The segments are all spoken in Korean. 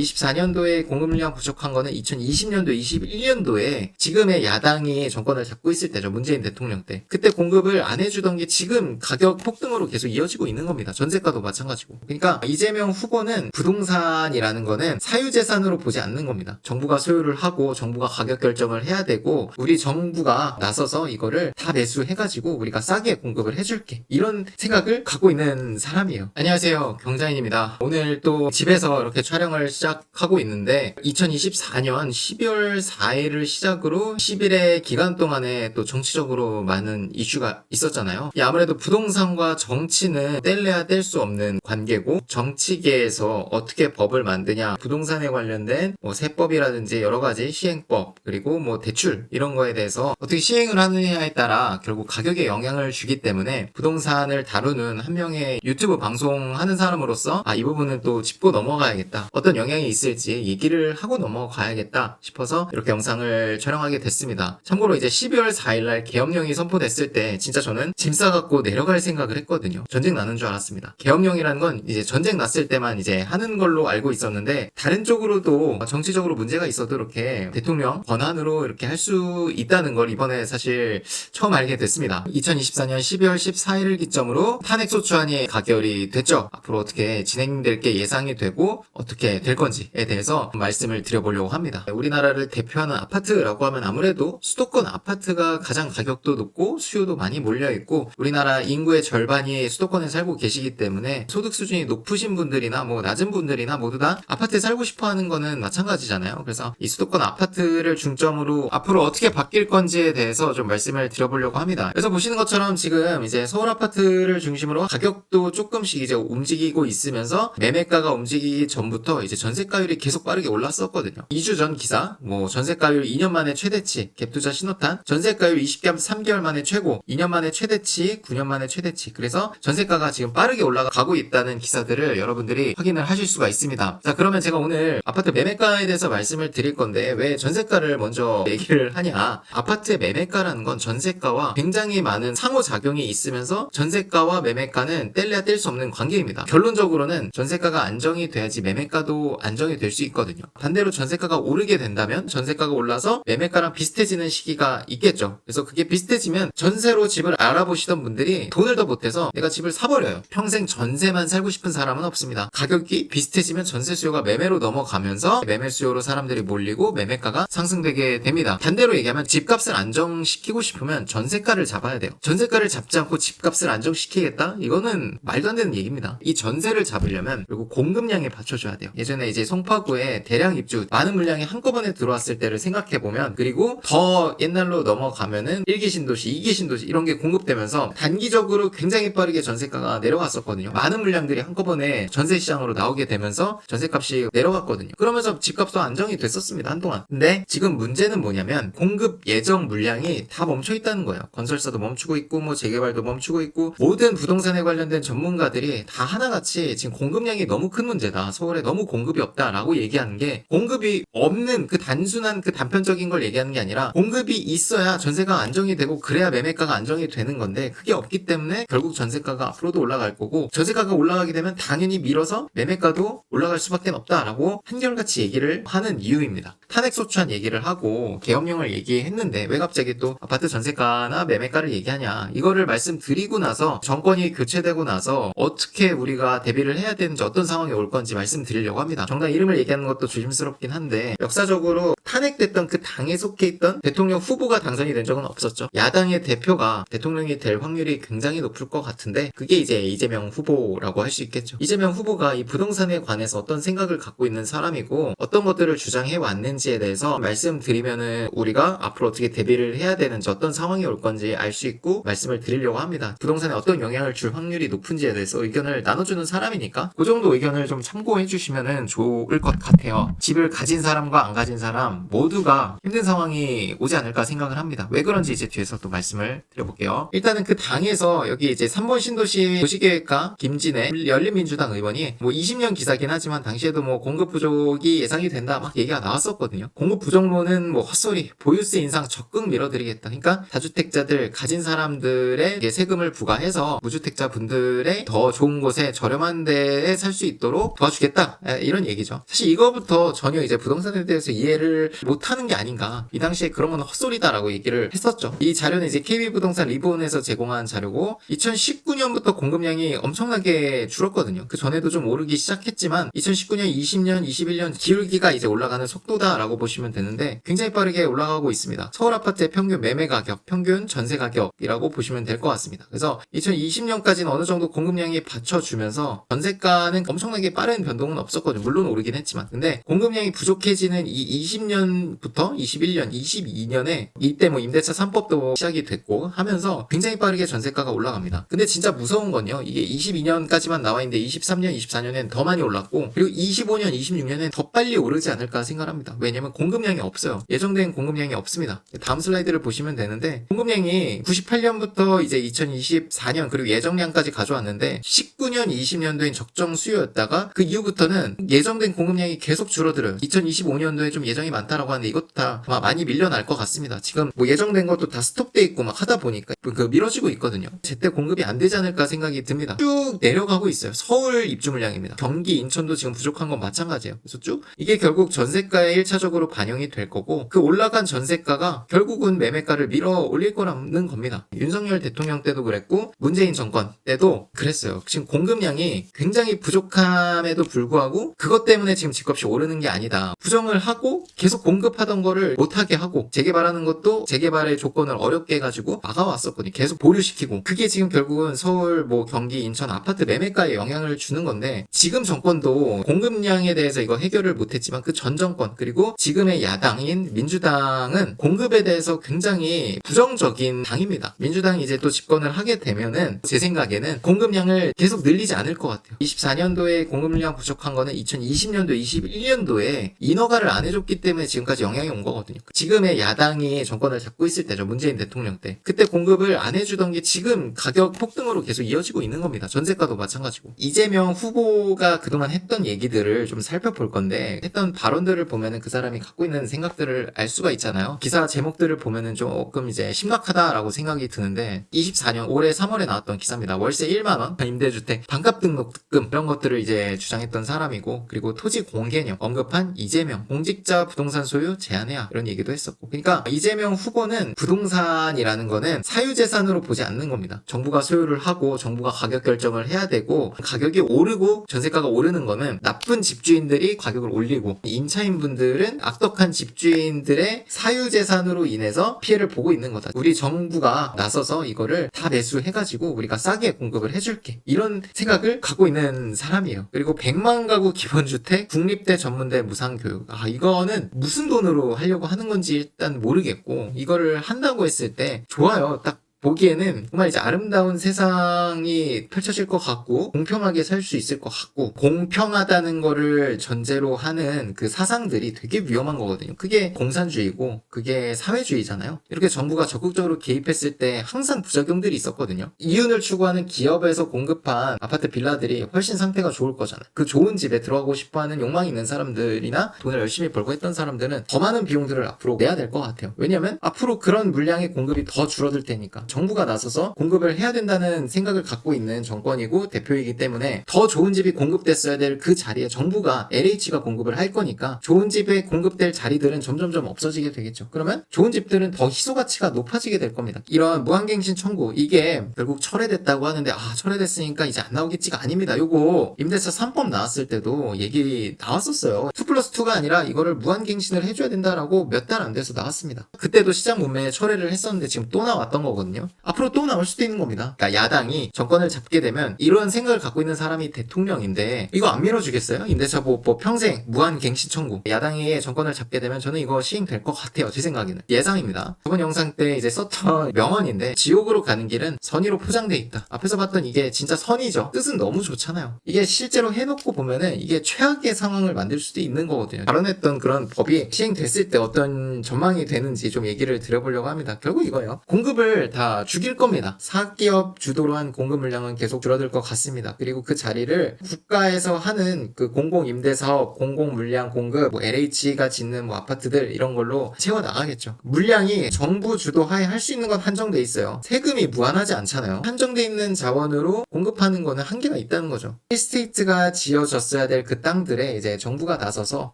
24년도에 공급 물량 부족한 거는 2020년도, 21년도에 지금의 야당이 정권을 잡고 있을 때죠. 문재인 대통령 때. 그때 공급을 안 해주던 게 지금 가격 폭등으로 계속 이어지고 있는 겁니다. 전세가도 마찬가지고. 그러니까 이재명 후보는 부동산이라는 거는 사유재산으로 보지 않는 겁니다. 정부가 소유를 하고 정부가 가격 결정을 해야 되고 우리 정부가 나서서 이거를 다 매수해가지고 우리가 싸게 공급을 해줄게. 이런 생각을 갖고 있는 사람이에요. 안녕하세요. 경자인입니다. 오늘 또 집에서 이렇게 촬영을 시작하고 있는데 2024년 12월 4일을 시작으로 10일의 기간 동안에 또 정치적으로 많은 이슈가 있었잖아요. 아무래도 부동산과 정치는 뗄래야 뗄 수 없는 관계고 정치계에서 어떻게 법을 만드냐 부동산에 관련된 세법이라든지 여러 가지 시행법 그리고 대출 이런 거에 대해서 어떻게 시행을 하느냐에 따라 결국 가격에 영향을 주기 때문에 부동산을 다루는 한 명의 유튜브 방송하는 사람으로서 이 부분은 또 짚고 넘어가야겠다. 어떤 영향이 있을지 얘기를 하고 넘어가야겠다 싶어서 이렇게 영상을 촬영하게 됐습니다. 참고로 이제 12월 4일날 계엄령이 선포됐을 때 진짜 저는 짐 싸갖고 내려갈 생각을 했거든요. 전쟁 나는 줄 알았습니다. 계엄령이라는 건 이제 전쟁 났을 때만 이제 하는 걸로 알고 있었는데 다른 쪽으로도 정치적으로 문제가 있어도 이렇게 대통령 권한으로 이렇게 할 수 있다는 걸 이번에 사실 처음 알게 됐습니다. 2024년 12월 14일을 기점으로 탄핵소추안이 가결이 됐죠. 앞으로 어떻게 진행될 게 예상이 되고 어떻게 될 건지에 대해서 말씀을 드려보려고 합니다. 우리나라를 대표하는 아파트라고 하면 아무래도 수도권 아파트가 가장 가격도 높고 수요도 많이 몰려있고 우리나라 인구의 절반이 수도권에 살고 계시기 때문에 소득 수준이 높으신 분들이나 낮은 분들이나 모두 다 아파트에 살고 싶어 하는 거는 마찬가지잖아요. 그래서 이 수도권 아파트를 중점으로 앞으로 어떻게 바뀔 건지에 대해서 좀 말씀을 드려보려고 합니다. 그래서 보시는 것처럼 지금 이제 서울 아파트를 중심으로 가격도 조금씩 이제 움직이고 있으면서 매매가가 움직이기 전부터 이제 전세가율이 계속 빠르게 올랐었거든요. 2주 전 기사, 전세가율 2년 만에 최대치, 갭투자 신호탄, 전세가율 23개월 만에 최고, 2년 만에 최대치, 9년 만에 최대치. 그래서 전세가가 지금 빠르게 올라가고 있다는 기사들을 여러분들이 확인을 하실 수가 있습니다. 자, 그러면 제가 오늘 아파트 매매가에 대해서 말씀을 드릴 건데 왜 전세가를 먼저 얘기를 하냐. 아파트의 매매가라는 건 전세가와 굉장히 많은 상호작용이 있으면서 전세가와 매매가는 뗄래야 뗄 수 없는 관계입니다. 결론적으로는 전세가가 안정이 돼야지 매매가도 안정이 될 수 있거든요. 반대로 전세가가 오르게 된다면 전세가가 올라서 매매가랑 비슷해지는 시기가 있겠죠. 그래서 그게 비슷해지면 전세로 집을 알아보시던 분들이 돈을 더 못해서 내가 집을 사버려요. 평생 전세만 살고 싶은 사람은 없습니다. 가격이 비슷해지면 전세 수요가 매매로 넘어가면서 매매 수요로 사람들이 몰리고 매매가가 상승되게 됩니다. 반대로 얘기하면 집값을 안정시키고 싶으면 전세가를 잡아야 돼요. 전세가를 잡지 않고 집값을 안정시키겠다? 이거는 말도 안 되는 얘기입니다. 이 전세를 잡으려면 그리고 공급량에 받쳐줘야 돼요. 예전에 이제 송파구에 대량 입주 많은 물량이 한꺼번에 들어왔을 때를 생각해보면 그리고 더 옛날로 넘어가면은 1기 신도시, 2기 신도시 이런 게 공급되면서 단기적으로 굉장히 빠르게 전세가가 내려갔었거든요. 많은 물량들이 한꺼번에 전세 시장으로 나오게 되면서 전세값이 내려갔거든요. 그러면서 집값도 안정이 됐었습니다. 한동안. 근데 지금 문제는 뭐냐면 공급 예정 물량이 다 멈춰 있다는 거예요. 건설사도 멈추고 있고 재개발도 멈추고 있고 모든 부동산에 관련된 전문가들이 다 하나같이 지금 공급량이 너무 큰 문제다. 서울에 너무 공급이 없다라고 얘기하는 게 공급이 없는 그 단순한 그 단편적인 걸 얘기하는 게 아니라 공급이 있어야 전세가 안정이 되고 그래야 매매가가 안정이 되는 건데 그게 없기 때문에 결국 전세가가 앞으로도 올라갈 거고 전세가가 올라가게 되면 당연히 밀어서 매매가도 올라갈 수밖에 없다라고 한결같이 얘기를 하는 이유입니다. 탄핵소추안 얘기를 하고 계엄령을 얘기했는데 왜 갑자기 또 아파트 전세가나 매매가를 얘기하냐. 이거를 말씀드리고 나서 정권이 교체되고 나서 어떻게 우리가 대비를 해야 되는지 어떤 상황이 올 건지 말씀드리려고 합니다. 정당 이름을 얘기하는 것도 조심스럽긴 한데 역사적으로 탄핵됐던 그 당에 속해 있던 대통령 후보가 당선이 된 적은 없었죠. 야당의 대표가 대통령이 될 확률이 굉장히 높을 것 같은데 그게 이제 이재명 후보라고 할 수 있겠죠. 이재명 후보가 이 부동산에 관해서 어떤 생각을 갖고 있는 사람이고 어떤 것들을 주장해 왔는지에 대해서 말씀드리면은 우리가 앞으로 어떻게 대비를 해야 되는지 어떤 상황이 올 건지 알 수 있고 말씀을 드리려고 합니다. 부동산에 어떤 영향을 줄 확률이 높은지에 대해서 의견을 나눠주는 사람이니까 그 정도 의견을 좀 참고해 주시면은 좋을 것 같아요. 집을 가진 사람과 안 가진 사람 그냥 모두가 힘든 상황이 오지 않을까 생각을 합니다. 왜 그런지 이제 뒤에서 또 말씀을 드려볼게요. 일단은 그 당에서 여기 이제 3번 신도시 도시계획과 김진애 열린민주당 의원이 뭐 20년 기사긴 하지만 당시에도 뭐 공급 부족이 예상이 된다 막 얘기가 나왔었거든요. 공급 부족론은 뭐 헛소리, 보유세 인상 적극 밀어드리겠다. 그러니까 다주택자들 가진 사람들의 세금을 부과해서 무주택자 분들의 더 좋은 곳에 저렴한 데에 살 수 있도록 도와주겠다. 이런 얘기죠. 사실 이거부터 전혀 이제 부동산에 대해서 이해를 못하는 게 아닌가. 이 당시에 그런 건 헛소리다라고 얘기를 했었죠. 이 자료는 이제 KB부동산 리본에서 제공한 자료고 2019년부터 공급량이 엄청나게 줄었거든요. 그 전에도 좀 오르기 시작했지만 2019년, 20년, 21년 기울기가 이제 올라가는 속도다라고 보시면 되는데 굉장히 빠르게 올라가고 있습니다. 서울 아파트의 평균 매매 가격, 평균 전세 가격이라고 보시면 될 것 같습니다. 그래서 2020년까지는 어느 정도 공급량이 받쳐주면서 전세가는 엄청나게 빠른 변동은 없었거든요. 물론 오르긴 했지만. 근데 공급량이 부족해지는 이 20년부터 21년, 22년에 이때 뭐 임대차 3법도 시작이 됐고 하면서 굉장히 빠르게 전세가가 올라갑니다. 근데 진짜 무서운 건요. 이게 22년까지만 나와 있는데 23년, 24년엔 더 많이 올랐고 그리고 25년, 26년엔 더 빨리 오르지 않을까 생각합니다. 왜냐면 공급량이 없어요. 예정된 공급량이 없습니다. 다음 슬라이드를 보시면 되는데 공급량이 98년부터 이제 2024년 그리고 예정량까지 가져왔는데 19년, 20년도엔 적정 수요였다가 그 이후부터는 예정된 공급량이 계속 줄어들어요. 2025년도에 좀 예정이 많다라고 하는데 이것도 다 아마 많이 밀려날 것 같습니다. 지금 뭐 예정된 것도 다 스톱돼 있고 막 하다 보니까 그 밀어지고 있거든요. 제때 공급이 안 되지 않을까 생각이 듭니다. 쭉 내려가고 있어요. 서울 입주 물량입니다. 경기, 인천도 지금 부족한 건 마찬가지예요. 그래서 쭉 이게 결국 전세가에 1차적으로 반영이 될 거고 그 올라간 전세가가 결국은 매매가를 밀어 올릴 거라는 겁니다. 윤석열 대통령 때도 그랬고 문재인 정권 때도 그랬어요. 지금 공급량이 굉장히 부족함에도 불구하고 그것 때문에 지금 집값이 오르는 게 아니다. 부정을 하고 계속 공급하던 거를 못하게 하고 재개발하는 것도 재개발의 조건을 어렵게 해가지고 막아왔었거든요. 계속 보류시키고 그게 지금 결국은 서울, 뭐 경기, 인천 아파트 매매가에 영향을 주는 건데 지금 정권도 공급량에 대해서 이거 해결을 못했지만 그 전 정권 그리고 지금의 야당인 민주당은 공급에 대해서 굉장히 부정적인 당입니다. 민주당이 이제 또 집권을 하게 되면은 제 생각에는 공급량을 계속 늘리지 않을 것 같아요. 24년도에 공급량 부족한 거는 2020년도, 21년도에 인허가를 안 해줬기 때문에 지금까지 영향이 온 거거든요. 지금의 야당이 정권을 잡고 있을 때죠. 문재인 대통령 때. 그때 공급을 안 해주던 게 지금 가격 폭등으로 계속 이어지고 있는 겁니다. 전세가도 마찬가지고. 이재명 후보가 그동안 했던 얘기들을 좀 살펴볼 건데 했던 발언들을 보면은 그 사람이 갖고 있는 생각들을 알 수가 있잖아요. 기사 제목들을 보면은 조금 이제 심각하다라고 생각이 드는데 24년 올해 3월에 나왔던 기사입니다. 월세 1만원, 임대주택, 반값 등록금 이런 것들을 이제 주장했던 사람이고 그리고 토지 공개념 언급한 이재명, 공직자 부동산 소유 제한해야 이런 얘기도 했었고 그러니까 이재명 후보는 부동산이라는 거는 사유재산으로 보지 않는 겁니다. 정부가 소유를 하고 정부가 가격 결정을 해야 되고 가격이 오르고 전세가가 오르는 거는 나쁜 집주인들이 가격을 올리고 임차인분들은 악덕한 집주인들의 사유재산으로 인해서 피해를 보고 있는 거다. 우리 정부가 나서서 이거를 다 매수해가지고 우리가 싸게 공급을 해줄게. 이런 생각을 갖고 있는 사람이에요. 그리고 100만 가구 기본주택, 국립대 전문대 무상교육. 이거는 무슨 돈으로 하려고 하는 건지 일단 모르겠고 이거를 한다고 했을 때 좋아요. 딱 보기에는 정말 이제 아름다운 세상이 펼쳐질 것 같고 공평하게 살 수 있을 것 같고 공평하다는 거를 전제로 하는 그 사상들이 되게 위험한 거거든요. 그게 공산주의고 그게 사회주의잖아요. 이렇게 정부가 적극적으로 개입했을 때 항상 부작용들이 있었거든요. 이윤을 추구하는 기업에서 공급한 아파트 빌라들이 훨씬 상태가 좋을 거잖아요. 그 좋은 집에 들어가고 싶어하는 욕망이 있는 사람들이나 돈을 열심히 벌고 했던 사람들은 더 많은 비용들을 앞으로 내야 될 것 같아요. 왜냐면 앞으로 그런 물량의 공급이 더 줄어들 테니까 정부가 나서서 공급을 해야 된다는 생각을 갖고 있는 정권이고 대표이기 때문에 더 좋은 집이 공급됐어야 될 그 자리에 정부가 LH가 공급을 할 거니까 좋은 집에 공급될 자리들은 점점점 없어지게 되겠죠. 그러면 좋은 집들은 더 희소가치가 높아지게 될 겁니다. 이런 무한갱신 청구 이게 결국 철회됐다고 하는데 철회됐으니까 이제 안 나오겠지가 아닙니다. 요거 임대차 3법 나왔을 때도 얘기 나왔었어요. 2+2가 아니라 이거를 무한갱신을 해줘야 된다라고 몇 달 안 돼서 나왔습니다. 그때도 시장 문매에 철회를 했었는데 지금 또 나왔던 거거든요. 나왔거든요. 앞으로 또 나올 수도 있는 겁니다. 그러니까 야당이 정권을 잡게 되면 이런 생각을 갖고 있는 사람이 대통령인데 이거 안 밀어주겠어요? 임대차 보호법 평생 무한 갱신 청구. 야당이 정권을 잡게 되면 저는 이거 시행될 것 같아요. 제 생각에는. 예상입니다. 저번 영상 때 이제 썼던 명언인데 지옥으로 가는 길은 선의로 포장돼 있다. 앞에서 봤던 이게 진짜 선이죠. 뜻은 너무 좋잖아요. 이게 실제로 해놓고 보면은 이게 최악의 상황을 만들 수도 있는 거거든요. 발언했던 그런 법이 시행됐을 때 어떤 전망이 되는지 좀 얘기를 드려보려고 합니다. 결국 이거예요. 공급을 다 죽일 겁니다. 사기업 주도로 한 공급 물량은 계속 줄어들 것 같습니다. 그리고 그 자리를 국가에서 하는 그 공공임대사업, 공공물량 공급, 뭐 LH가 짓는 뭐 아파트들 이런 걸로 채워 나가겠죠. 물량이 정부 주도하에 할 수 있는 건 한정돼 있어요. 세금이 무한하지 않잖아요. 한정돼 있는 자원으로 공급하는 거는 한계가 있다는 거죠. 힐스테이트가 지어졌어야 될 그 땅들에 이제 정부가 나서서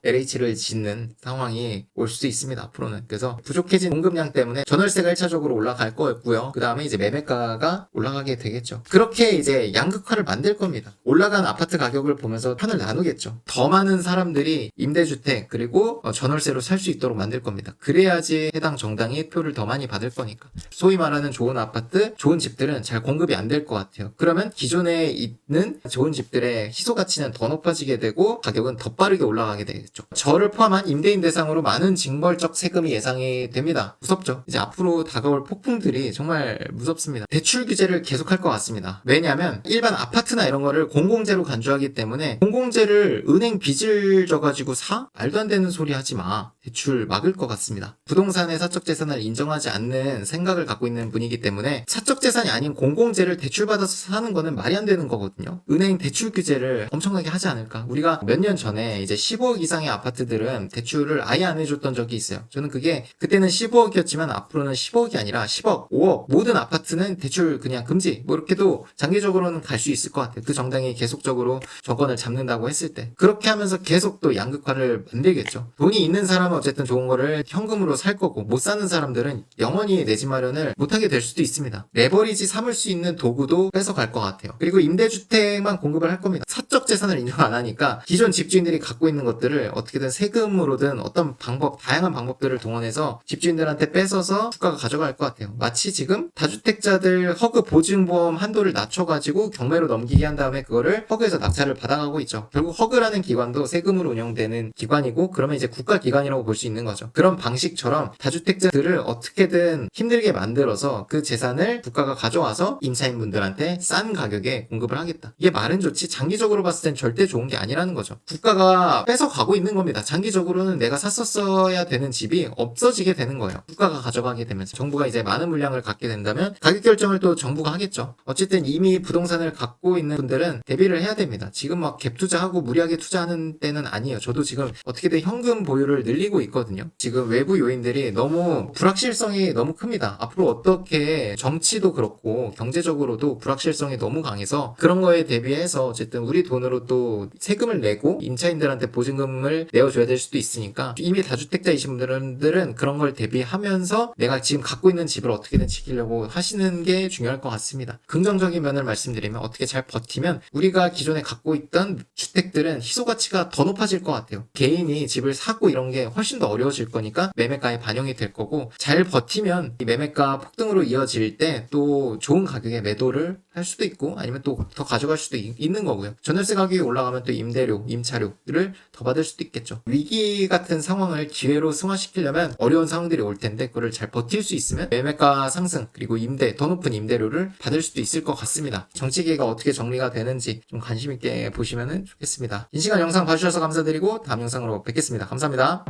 LH를 짓는 상황이 올 수도 있습니다. 앞으로는. 그래서 부족해진 공급량 때문에 전월세가 1차적으로 올라갈 거였고요. 그 다음에 이제 매매가가 올라가게 되겠죠. 그렇게 이제 양극화를 만들 겁니다. 올라간 아파트 가격을 보면서 편을 나누겠죠. 더 많은 사람들이 임대주택 그리고 전월세로 살 수 있도록 만들 겁니다. 그래야지 해당 정당이 표를 더 많이 받을 거니까. 소위 말하는 좋은 아파트, 좋은 집들은 잘 공급이 안 될 것 같아요. 그러면 기존에 있는 좋은 집들의 희소 가치는 더 높아지게 되고 가격은 더 빠르게 올라가게 되겠죠. 저를 포함한 임대인 대상으로 많은 징벌적 세금이 예상이 됩니다. 무섭죠. 이제 앞으로 다가올 폭풍들이 정말 무섭습니다. 대출 규제를 계속할 것 같습니다. 왜냐하면 일반 아파트나 이런 거를 공공재로 간주하기 때문에 공공재를 은행 빚을 져가지고 사? 말도 안 되는 소리 하지 마. 대출 막을 것 같습니다. 부동산의 사적재산을 인정하지 않는 생각을 갖고 있는 분이기 때문에 사적재산이 아닌 공공재를 대출받아서 사는 거는 말이 안 되는 거거든요. 은행 대출 규제를 엄청나게 하지 않을까. 우리가 몇 년 전에 이제 15억 이상의 아파트들은 대출을 아예 안 해줬던 적이 있어요. 저는 그게 그때는 15억이었지만 앞으로는 10억이 아니라 10억, 5억 모든 아파트는 대출 그냥 금지 뭐 이렇게도 장기적으로는 갈 수 있을 것 같아요. 그 정당이 계속적으로 정권을 잡는다고 했을 때 그렇게 하면서 계속 또 양극화를 만들겠죠. 돈이 있는 사람은 어쨌든 좋은 거를 현금으로 살 거고 못 사는 사람들은 영원히 내 집 마련을 못하게 될 수도 있습니다. 레버리지 삼을 수 있는 도구도 뺏어갈 것 같아요. 그리고 임대주택만 공급을 할 겁니다. 사적 재산을 인정 안 하니까 기존 집주인들이 갖고 있는 것들을 어떻게든 세금으로든 어떤 방법, 다양한 방법들을 동원해서 집주인들한테 뺏어서 국가가 가져갈 것 같아요. 마치 지금 다주택자들 허그 보증보험 한도를 낮춰가지고 경매로 넘기게 한 다음에 그거를 허그에서 낙찰을 받아가고 있죠. 결국 허그라는 기관도 세금으로 운영되는 기관이고 그러면 이제 국가기관이라고 볼 수 있는 거죠. 그런 방식처럼 다주택자들을 어떻게든 힘들게 만들어서 그 재산을 국가가 가져와서 임차인분들한테 싼 가격에 공급을 하겠다. 이게 말은 좋지 장기적으로 봤을 땐 절대 좋은 게 아니라는 거죠. 국가가 뺏어가고 있는 겁니다. 장기적으로는 내가 샀었어야 되는 집이 없어지게 되는 거예요. 국가가 가져가게 되면서 정부가 이제 많은 물량을 갖게 된다면 가격 결정을 또 정부가 하겠죠. 어쨌든 이미 부동산을 갖고 있는 분들은 대비를 해야 됩니다. 지금 막 갭 투자하고 무리하게 투자하는 때는 아니에요. 저도 지금 어떻게든 현금 보유를 늘리고 있거든요. 지금 외부 요인들이 너무 불확실성이 너무 큽니다. 앞으로 어떻게 정치도 그렇고 경제적으로도 불확실성이 너무 강해서 그런 거에 대비해서 어쨌든 우리 돈으로 또 세금을 내고 임차인들한테 보증금을 내어줘야 될 수도 있으니까 이미 다주택자이신 분들은 그런 걸 대비하면서 내가 지금 갖고 있는 집을 어떻게든 지키려고 하시는 게 중요할 것 같습니다. 긍정적인 면을 말씀드리면 어떻게 잘 버티면 우리가 기존에 갖고 있던 주택들은 희소 가치가 더 높아질 것 같아요. 개인이 집을 사고 이런 게 훨씬 더 어려워질 거니까 매매가에 반영이 될 거고 잘 버티면 이 매매가 폭등으로 이어질 때 또 좋은 가격에 매도를 할 수도 있고 아니면 또 더 가져갈 수도 있는 거고요. 전월세 가격이 올라가면 또 임대료, 임차료를 더 받을 수도 있겠죠. 위기 같은 상황을 기회로 승화시키려면 어려운 상황들이 올 텐데 그걸 잘 버틸 수 있으면 매매가 상승 그리고 임대, 더 높은 임대료를 받을 수도 있을 것 같습니다. 정치계가 어떻게 정리가 되는지 좀 관심 있게 보시면 좋겠습니다. 긴 시간 영상 봐주셔서 감사드리고 다음 영상으로 뵙겠습니다. 감사합니다.